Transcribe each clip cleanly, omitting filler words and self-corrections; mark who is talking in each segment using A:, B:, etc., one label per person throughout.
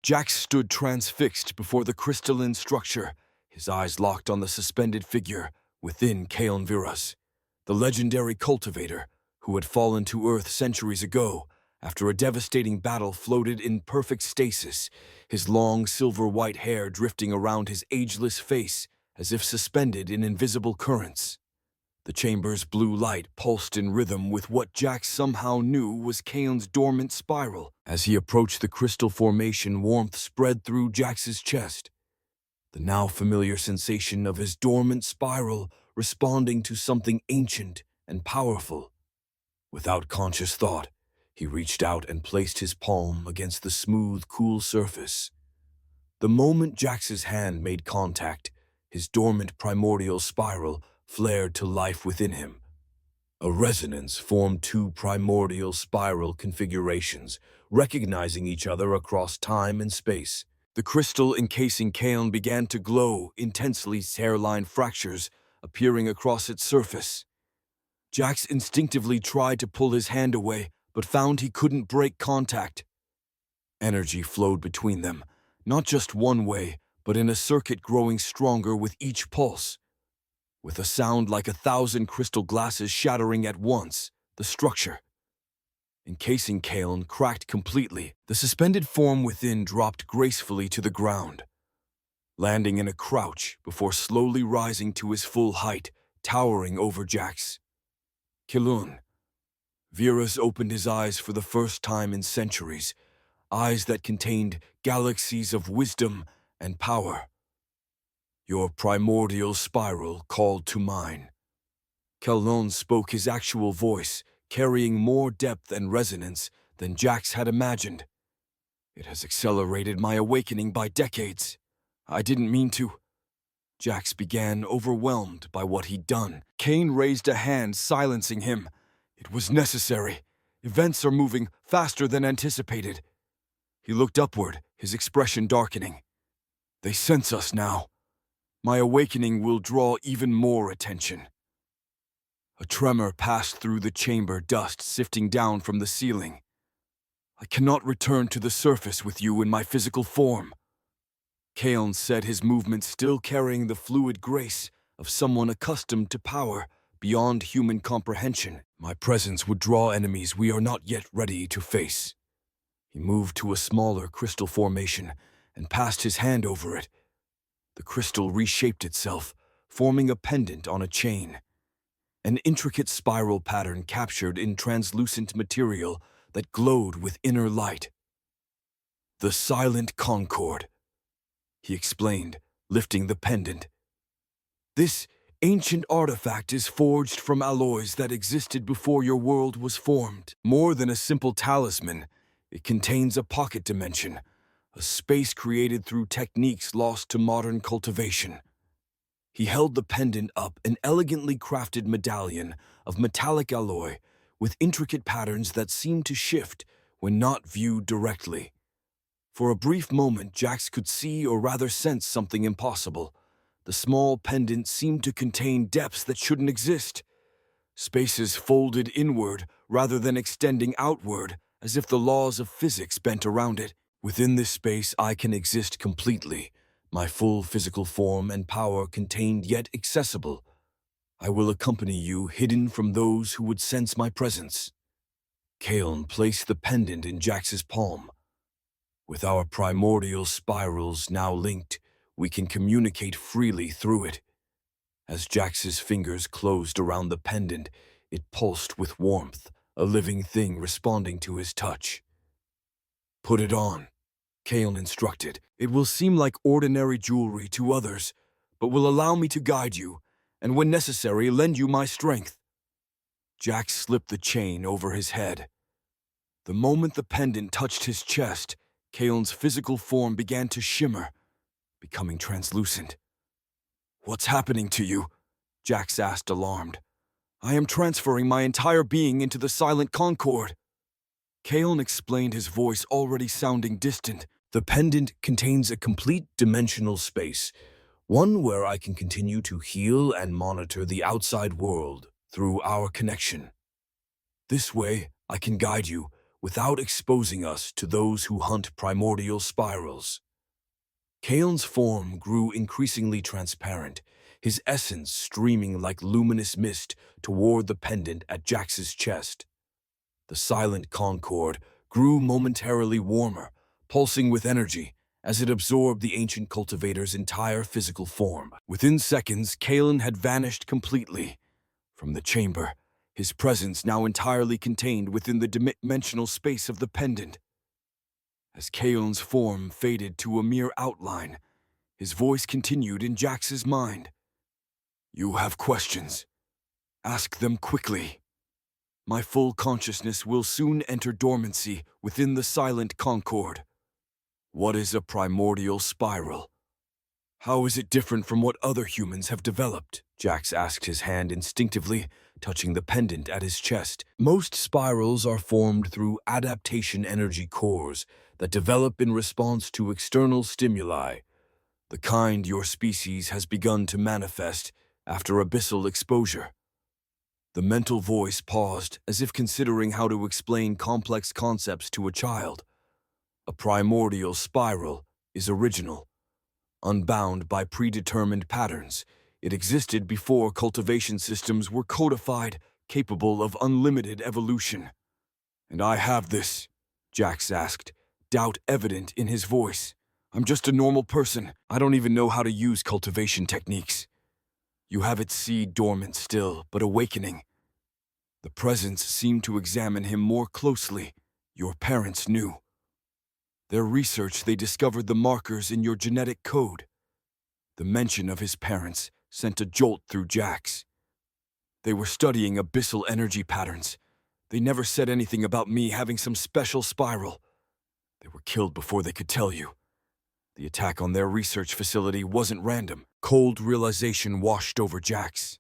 A: Jax stood transfixed before the crystalline structure, his eyes locked on the suspended figure within Caeln Vieras, the legendary cultivator who had fallen to Earth centuries ago after a devastating battle floated in perfect stasis, his long silver-white hair drifting around his ageless face as if suspended in invisible currents. The chamber's blue light pulsed in rhythm with what Jax somehow knew was Caeln's dormant spiral. As he approached the crystal formation, warmth spread through Jax's chest, the now familiar sensation of his dormant spiral responding to something ancient and powerful. Without conscious thought, he reached out and placed his palm against the smooth, cool surface. The moment Jax's hand made contact, his dormant primordial spiral flared to life within him. A resonance formed two primordial spiral configurations, recognizing each other across time and space. The crystal encasing Caeln began to glow intensely, hairline fractures appearing across its surface. Jax instinctively tried to pull his hand away, but found he couldn't break contact. Energy flowed between them, not just one way, but in a circuit growing stronger with each pulse. With a sound like 1,000 crystal glasses shattering at once, the structure encasing Caeln cracked completely. The suspended form within dropped gracefully to the ground, landing in a crouch before slowly rising to his full height, towering over Jax. Caeln Vieras opened his eyes for the first time in centuries, eyes that contained galaxies of wisdom and power. Your primordial spiral called to mine. Caeln spoke, his actual voice carrying more depth and resonance than Jax had imagined. It has accelerated my awakening by decades. I didn't mean to. Jax began, overwhelmed by what he'd done. Caeln raised a hand, silencing him. It was necessary. Events are moving faster than anticipated. He looked upward, his expression darkening. They sense us now. My awakening will draw even more attention. A tremor passed through the chamber, dust sifting down from the ceiling. I cannot return to the surface with you in my physical form. Caeln said, his movements still carrying the fluid grace of someone accustomed to power beyond human comprehension. My presence would draw enemies we are not yet ready to face. He moved to a smaller crystal formation and passed his hand over it. The crystal reshaped itself, forming a pendant on a chain. An intricate spiral pattern captured in translucent material that glowed with inner light. The Silent Concord, he explained, lifting the pendant. This ancient artifact is forged from alloys that existed before your world was formed. More than a simple talisman, it contains a pocket dimension, a space created through techniques lost to modern cultivation. He held the pendant up, an elegantly crafted medallion of metallic alloy with intricate patterns that seemed to shift when not viewed directly. For a brief moment, Jax could see, or rather sense, something impossible. The small pendant seemed to contain depths that shouldn't exist. Spaces folded inward rather than extending outward, as if the laws of physics bent around it. Within this space, I can exist completely, my full physical form and power contained yet accessible. I will accompany you, hidden from those who would sense my presence. Caeln placed the pendant in Jax's palm. With our primordial spirals now linked, we can communicate freely through it. As Jax's fingers closed around the pendant, it pulsed with warmth, a living thing responding to his touch. Put it on, Caeln instructed. It will seem like ordinary jewelry to others, but will allow me to guide you, and when necessary, lend you my strength. Jax slipped the chain over his head. The moment the pendant touched his chest, Caeln's physical form began to shimmer, becoming translucent. What's happening to you? Jax asked, alarmed. I am transferring my entire being into the Silent Concord. Caeln explained, his voice already sounding distant. The pendant contains a complete dimensional space, one where I can continue to heal and monitor the outside world through our connection. This way, I can guide you without exposing us to those who hunt primordial spirals. Caeln's form grew increasingly transparent, his essence streaming like luminous mist toward the pendant at Jax's chest. The Silent Concord grew momentarily warmer, pulsing with energy as it absorbed the ancient cultivator's entire physical form. Within seconds, Caeln had vanished completely from the chamber, his presence now entirely contained within the dimensional space of the pendant. As Caeln's form faded to a mere outline, his voice continued in Jax's mind. "You have questions. Ask them quickly. My full consciousness will soon enter dormancy within the Silent Concord. What is a primordial spiral? How is it different from what other humans have developed?" Jax asked, his hand instinctively touching the pendant at his chest. Most spirals are formed through adaptation energy cores that develop in response to external stimuli, the kind your species has begun to manifest after abyssal exposure. The mental voice paused, as if considering how to explain complex concepts to a child. A primordial spiral is original, unbound by predetermined patterns. It existed before cultivation systems were codified, capable of unlimited evolution. "And I have this?" Jax asked, doubt evident in his voice. "I'm just a normal person. I don't even know how to use cultivation techniques." "You have it seed dormant still, but awakening." The presence seemed to examine him more closely. "Your parents knew. Their research, they discovered the markers in your genetic code." The mention of his parents sent a jolt through Jax. "They were studying abyssal energy patterns. They never said anything about me having some special spiral. They were killed before they could tell you. The attack on their research facility wasn't random." Cold realization washed over Jax.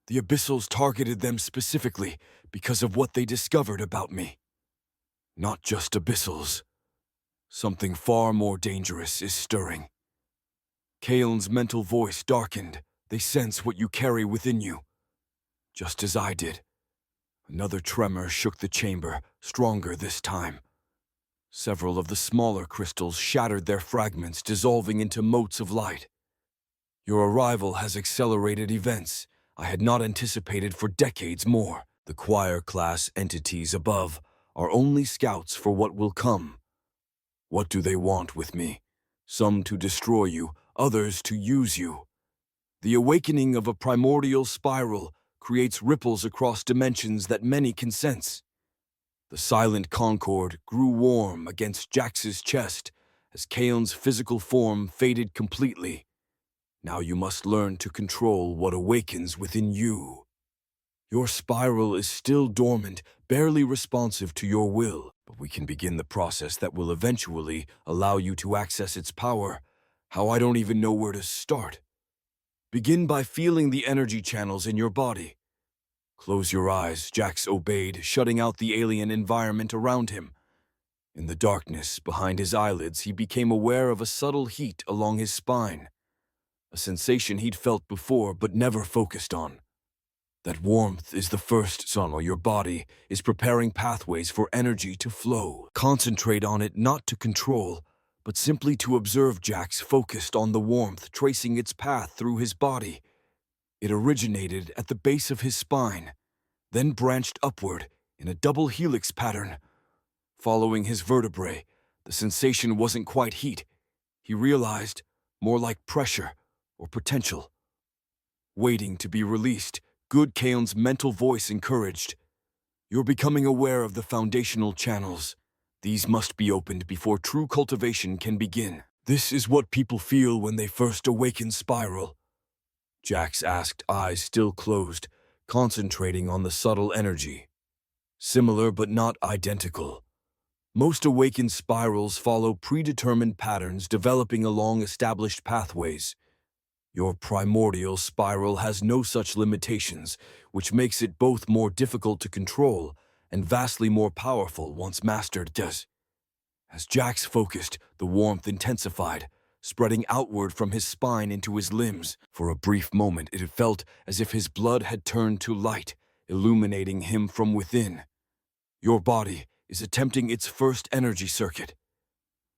A: The Abyssals targeted them specifically because of what they discovered about me. Not just Abyssals. Something far more dangerous is stirring. Caeln's mental voice darkened. "They sense what you carry within you. Just as I did." Another tremor shook the chamber, stronger this time. Several of the smaller crystals shattered their fragments, dissolving into motes of light. "Your arrival has accelerated events I had not anticipated for decades more. The choir-class entities above are only scouts for what will come. What do they want with me? Some to destroy you, others to use you. The awakening of a primordial spiral creates ripples across dimensions that many can sense." The Silent Concord grew warm against Jax's chest as Caeln's physical form faded completely. "Now you must learn to control what awakens within you. Your spiral is still dormant, barely responsive to your will, but we can begin the process that will eventually allow you to access its power. How I don't even know where to start. Begin by feeling the energy channels in your body." "Close your eyes," Jax obeyed, shutting out the alien environment around him. In the darkness behind his eyelids, he became aware of a subtle heat along his spine, a sensation he'd felt before but never focused on. That warmth is the first signal your body is preparing pathways for energy to flow. Concentrate on it, not to control, but simply to observe. Jax focused on the warmth tracing its path through his body. It originated at the base of his spine, then branched upward in a double helix pattern. Following his vertebrae, the sensation wasn't quite heat, he realized, more like pressure or potential. Waiting to be released, good Caeln's mental voice encouraged. "You're becoming aware of the foundational channels. These must be opened before true cultivation can begin." "This is what people feel when they first awaken spiral?" Jax asked, eyes still closed, concentrating on the subtle energy. "Similar but not identical. Most awakened spirals follow predetermined patterns developing along established pathways. Your primordial spiral has no such limitations, which makes it both more difficult to control and vastly more powerful once mastered." As Jax focused, the warmth intensified, spreading outward from his spine into his limbs. For a brief moment, it felt as if his blood had turned to light, illuminating him from within. "Your body is attempting its first energy circuit,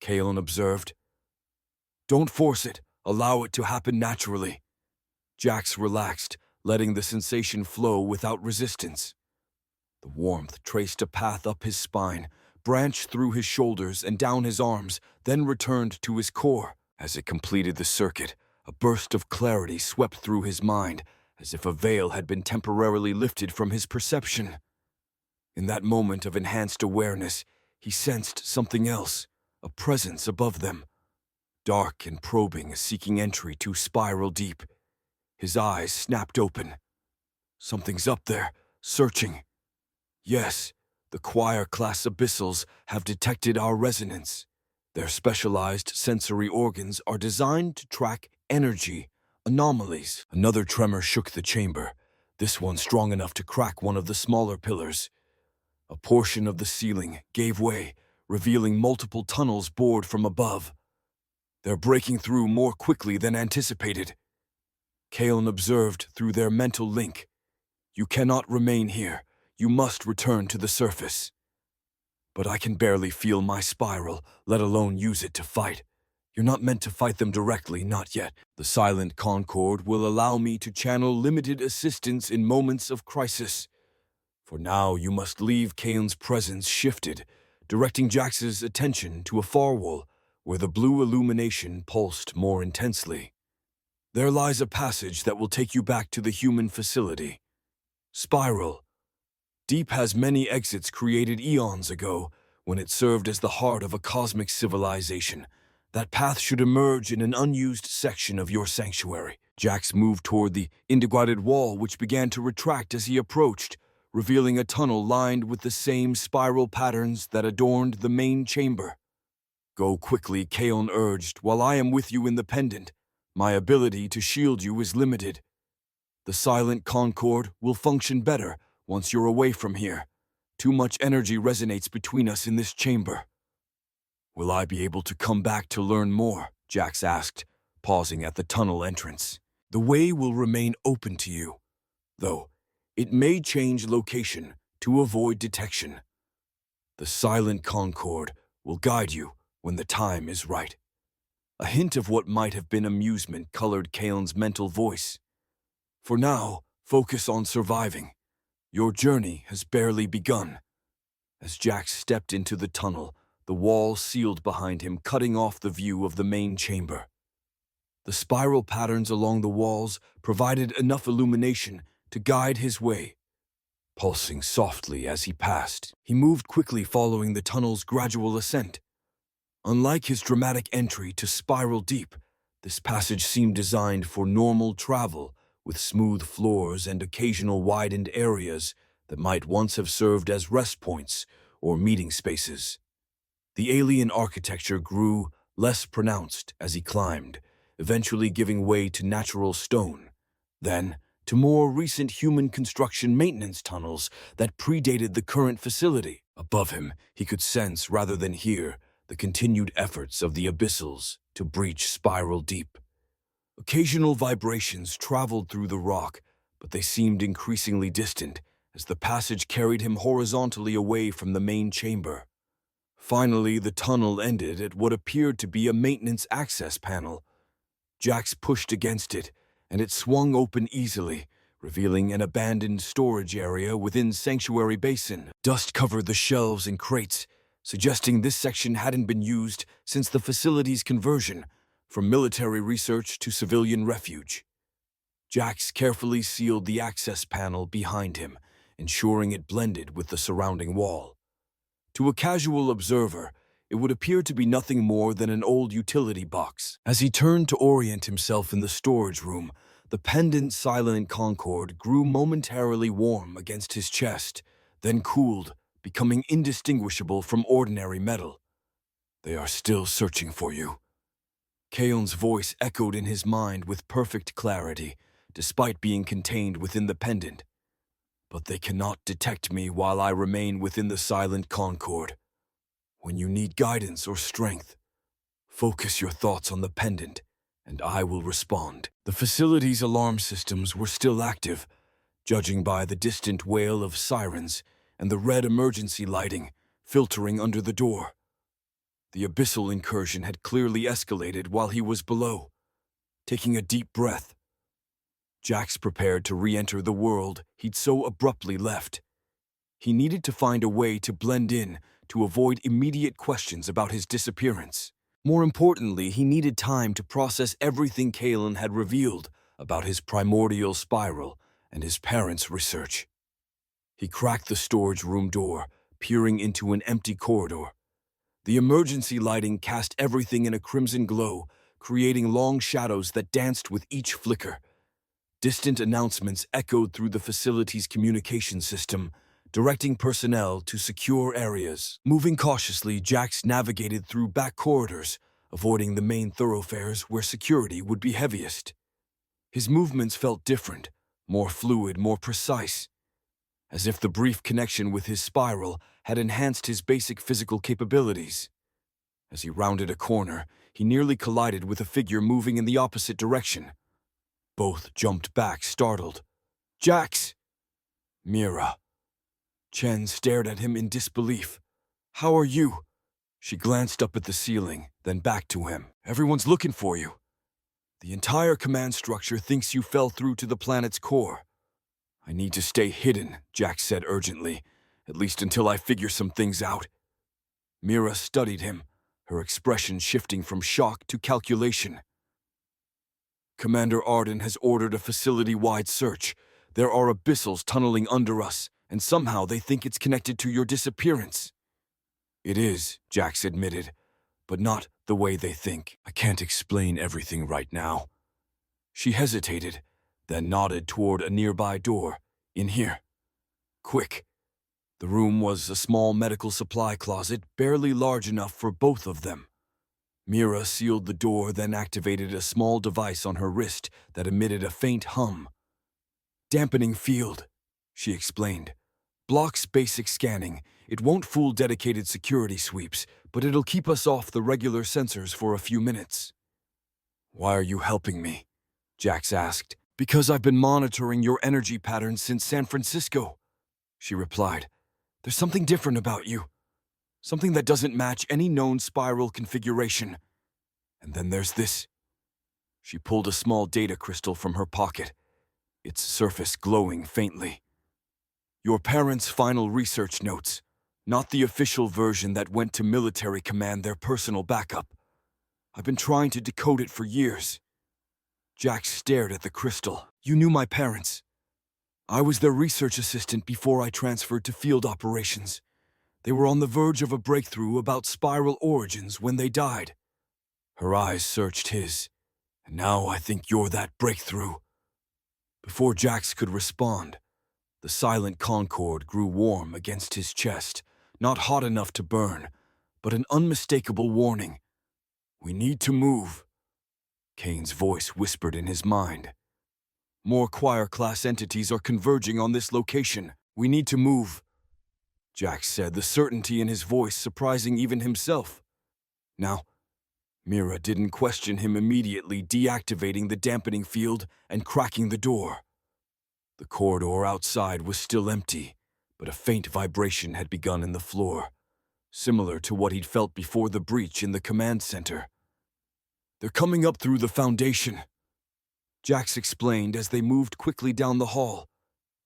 A: Caeln observed. Don't force it. Allow it to happen naturally. Jax relaxed, letting the sensation flow without resistance. The warmth traced a path up his spine, branched through his shoulders and down his arms, then returned to his core. As it completed the circuit, a burst of clarity swept through his mind, as if a veil had been temporarily lifted from his perception. In that moment of enhanced awareness, he sensed something else, a presence above them, dark and probing, seeking entry to spiral deep. His eyes snapped open. Something's up there, searching. Yes, the choir-class Abyssals have detected our resonance. Their specialized sensory organs are designed to track energy anomalies. Another tremor shook the chamber, this one strong enough to crack one of the smaller pillars. A portion of the ceiling gave way, revealing multiple tunnels bored from above. They're breaking through more quickly than anticipated. Caeln observed through their mental link. You cannot remain here. You must return to the surface. But I can barely feel my spiral, let alone use it to fight. You're not meant to fight them directly, not yet. The Silent Concord will allow me to channel limited assistance in moments of crisis. For now, you must leave Caeln's presence shifted, directing Jax's attention to a far wall, where the blue illumination pulsed more intensely. There lies a passage that will take you back to the human facility. Spiral. Deep has many exits created eons ago, when it served as the heart of a cosmic civilization. That path should emerge in an unused section of your sanctuary. Jax moved toward the indigoted wall, which began to retract as he approached, revealing a tunnel lined with the same spiral patterns that adorned the main chamber. Go quickly, Caeln urged, while I am with you in the pendant. My ability to shield you is limited. The Silent Concord will function better once you're away from here. Too much energy resonates between us in this chamber. Will I be able to come back to learn more? Jax asked, pausing at the tunnel entrance. The way will remain open to you, though it may change location to avoid detection. The Silent Concord will guide you when the time is right. A hint of what might have been amusement colored Caeln's mental voice. For now, focus on surviving. Your journey has barely begun. As Jax stepped into the tunnel, the wall sealed behind him, cutting off the view of the main chamber. The spiral patterns along the walls provided enough illumination to guide his way. Pulsing softly as he passed, he moved quickly following the tunnel's gradual ascent. Unlike his dramatic entry to spiral deep, this passage seemed designed for normal travel, with smooth floors and occasional widened areas that might once have served as rest points or meeting spaces. The alien architecture grew less pronounced as he climbed, eventually giving way to natural stone, then to more recent human construction maintenance tunnels that predated the current facility. Above him, he could sense rather than hear the continued efforts of the Abyssals to breach spiral deep. Occasional vibrations traveled through the rock, but they seemed increasingly distant as the passage carried him horizontally away from the main chamber. Finally, the tunnel ended at what appeared to be a maintenance access panel. Jax pushed against it, and it swung open easily, revealing an abandoned storage area within Sanctuary Basin. Dust covered the shelves and crates, suggesting this section hadn't been used since the facility's conversion from military research to civilian refuge. Jax carefully sealed the access panel behind him, ensuring it blended with the surrounding wall. To a casual observer, it would appear to be nothing more than an old utility box. As he turned to orient himself in the storage room, the pendant Silent Concord grew momentarily warm against his chest, then cooled, becoming indistinguishable from ordinary metal. They are still searching for you. Caeln's voice echoed in his mind with perfect clarity, despite being contained within the pendant. But they cannot detect me while I remain within the Silent Concord. When you need guidance or strength, focus your thoughts on the pendant, and I will respond. The facility's alarm systems were still active, judging by the distant wail of sirens and the red emergency lighting filtering under the door. The abyssal incursion had clearly escalated while he was below. Taking a deep breath, Jax prepared to re-enter the world he'd so abruptly left. He needed to find a way to blend in to avoid immediate questions about his disappearance. More importantly, he needed time to process everything Caeln had revealed about his primordial spiral and his parents' research. He cracked the storage room door, peering into an empty corridor. The emergency lighting cast everything in a crimson glow, creating long shadows that danced with each flicker. Distant announcements echoed through the facility's communication system, directing personnel to secure areas. Moving cautiously, Jax navigated through back corridors, avoiding the main thoroughfares where security would be heaviest. His movements felt different, more fluid, more precise, as if the brief connection with his spiral had enhanced his basic physical capabilities. As he rounded a corner, he nearly collided with a figure moving in the opposite direction. Both jumped back, startled. "Jax!" "Mira." Chen stared at him in disbelief. "How are you?" She glanced up at the ceiling, then back to him. "Everyone's looking for you. The entire command structure thinks you fell through to the planet's core." "I need to stay hidden," Jax said urgently, "at least until I figure some things out." Mira studied him, her expression shifting from shock to calculation. "Commander Arden has ordered a facility-wide search. There are Abyssals tunneling under us, and somehow they think it's connected to your disappearance." "It is," Jax admitted, "but not the way they think. I can't explain everything right now." She hesitated, then nodded toward a nearby door. "In here. Quick." The room was a small medical supply closet, barely large enough for both of them. Mira sealed the door, then activated a small device on her wrist that emitted a faint hum. "Dampening field," she explained. "Blocks basic scanning. It won't fool dedicated security sweeps, but it'll keep us off the regular sensors for a few minutes." "Why are you helping me?" Jax asked. "Because I've been monitoring your energy patterns since San Francisco," she replied. "There's something different about you. Something that doesn't match any known spiral configuration. And then there's this." She pulled a small data crystal from her pocket, its surface glowing faintly. "Your parents' final research notes, not the official version that went to military command, their personal backup. I've been trying to decode it for years." Jax stared at the crystal. "You knew my parents. I was their research assistant before I transferred to field operations. They were on the verge of a breakthrough about spiral origins when they died." Her eyes searched his. "And now I think you're that breakthrough." Before Jax could respond, the Silent Concord grew warm against his chest, not hot enough to burn, but an unmistakable warning. "We need to move," Cain's voice whispered in his mind. "More choir-class entities are converging on this location. We need to move," Jax said, the certainty in his voice surprising even himself. Now, Mira didn't question him, immediately deactivating the dampening field and cracking the door. The corridor outside was still empty, but a faint vibration had begun in the floor, similar to what he'd felt before the breach in the command center. "They're coming up through the foundation," Jax explained as they moved quickly down the hall.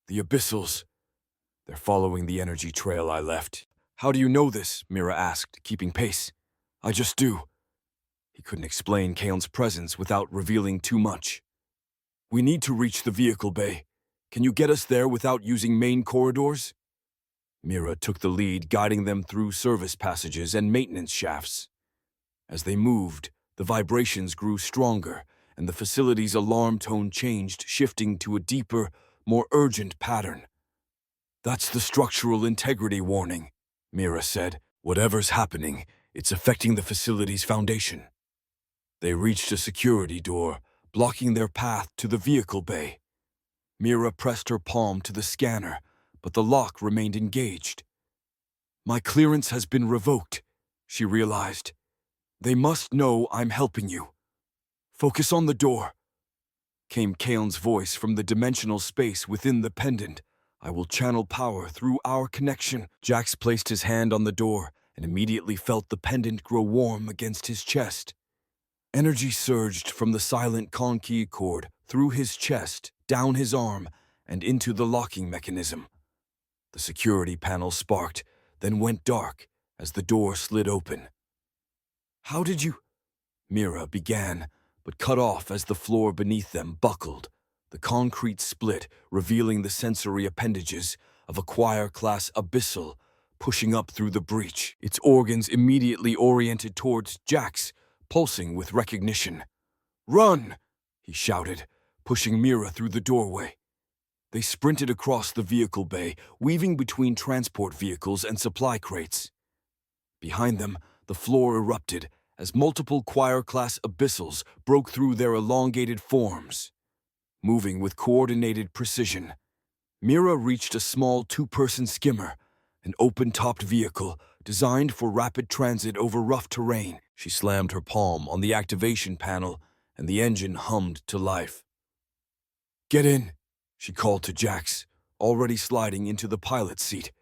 A: "The Abyssals. They're following the energy trail I left." "How do you know this?" Mira asked, keeping pace. "I just do." He couldn't explain Caeln's presence without revealing too much. "We need to reach the vehicle bay. Can you get us there without using main corridors?" Mira took the lead, guiding them through service passages and maintenance shafts. As they moved, the vibrations grew stronger, and the facility's alarm tone changed, shifting to a deeper, more urgent pattern. "That's the structural integrity warning," Mira said. "Whatever's happening, it's affecting the facility's foundation." They reached a security door, blocking their path to the vehicle bay. Mira pressed her palm to the scanner, but the lock remained engaged. "My clearance has been revoked," she realized. "They must know I'm helping you. Focus on the door," came Caeln's voice from the dimensional space within the pendant, I will channel power through our connection. Jax placed his hand on the door and immediately felt the pendant grow warm against his chest. Energy surged from the Silent Concord through his chest, down his arm, and into the locking mechanism. The security panel sparked, then went dark as the door slid open. "How did you—" Mira began, but cut off as the floor beneath them buckled. The concrete split, revealing the sensory appendages of a choir-class Abyssal pushing up through the breach, its organs immediately oriented towards Jax, pulsing with recognition. "Run!" he shouted, pushing Mira through the doorway. They sprinted across the vehicle bay, weaving between transport vehicles and supply crates. Behind them, the floor erupted as multiple choir-class Abyssals broke through their elongated forms. Moving with coordinated precision, Mira reached a small two-person skimmer, an open-topped vehicle designed for rapid transit over rough terrain. She slammed her palm on the activation panel, and the engine hummed to life. "Get in," she called to Jax, already sliding into the pilot's seat.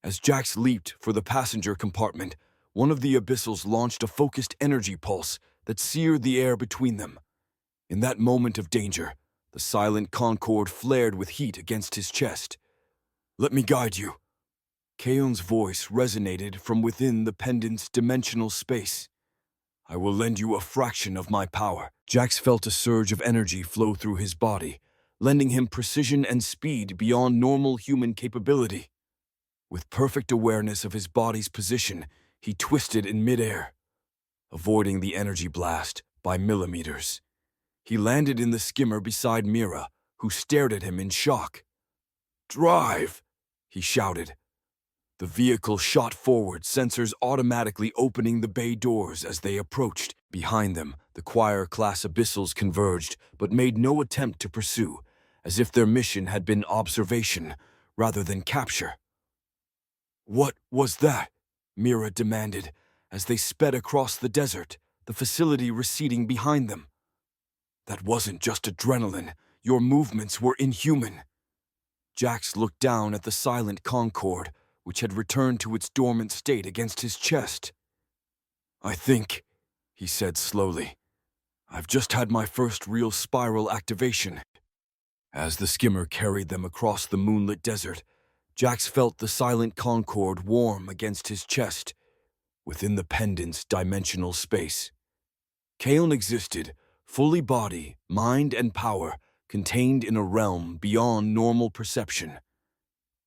A: As Jax leaped for the passenger compartment, one of the Abyssals launched a focused energy pulse that seared the air between them. In that moment of danger, the Silent Concord flared with heat against his chest. "Let me guide you." Caeln's voice resonated from within the pendant's dimensional space. "I will lend you a fraction of my power." Jax felt a surge of energy flow through his body, lending him precision and speed beyond normal human capability. With perfect awareness of his body's position, he twisted in midair, avoiding the energy blast by millimeters. He landed in the skimmer beside Mira, who stared at him in shock. "Drive!" he shouted. The vehicle shot forward, sensors automatically opening the bay doors as they approached. Behind them, the choir-class Abyssals converged, but made no attempt to pursue, as if their mission had been observation rather than capture. "What was that?" Mira demanded, as they sped across the desert, the facility receding behind them. "That wasn't just adrenaline. Your movements were inhuman." Jax looked down at the Silent Concord, which had returned to its dormant state against his chest. "I think," he said slowly, "I've just had my first real spiral activation." As the skimmer carried them across the moonlit desert, Jax felt the Silent Concord warm against his chest, within the pendant's dimensional space. Caeln existed, fully body, mind, and power, contained in a realm beyond normal perception.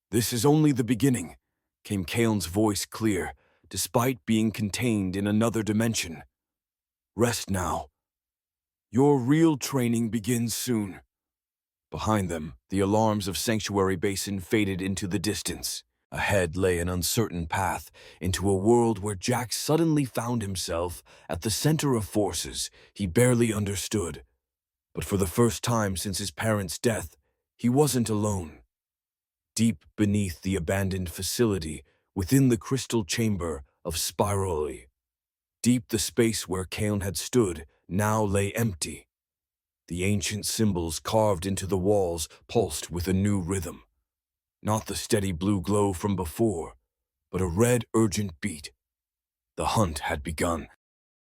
A: "This is only the beginning," came Caeln's voice clear, despite being contained in another dimension. "Rest now. Your real training begins soon." Behind them, the alarms of Sanctuary Basin faded into the distance. Ahead lay an uncertain path into a world where Jax suddenly found himself at the center of forces he barely understood. But for the first time since his parents' death, he wasn't alone. Deep beneath the abandoned facility, within the crystal chamber of Spirali, deep the space where Caeln had stood now lay empty. The ancient symbols carved into the walls pulsed with a new rhythm. Not the steady blue glow from before, but a red, urgent beat. The hunt had begun.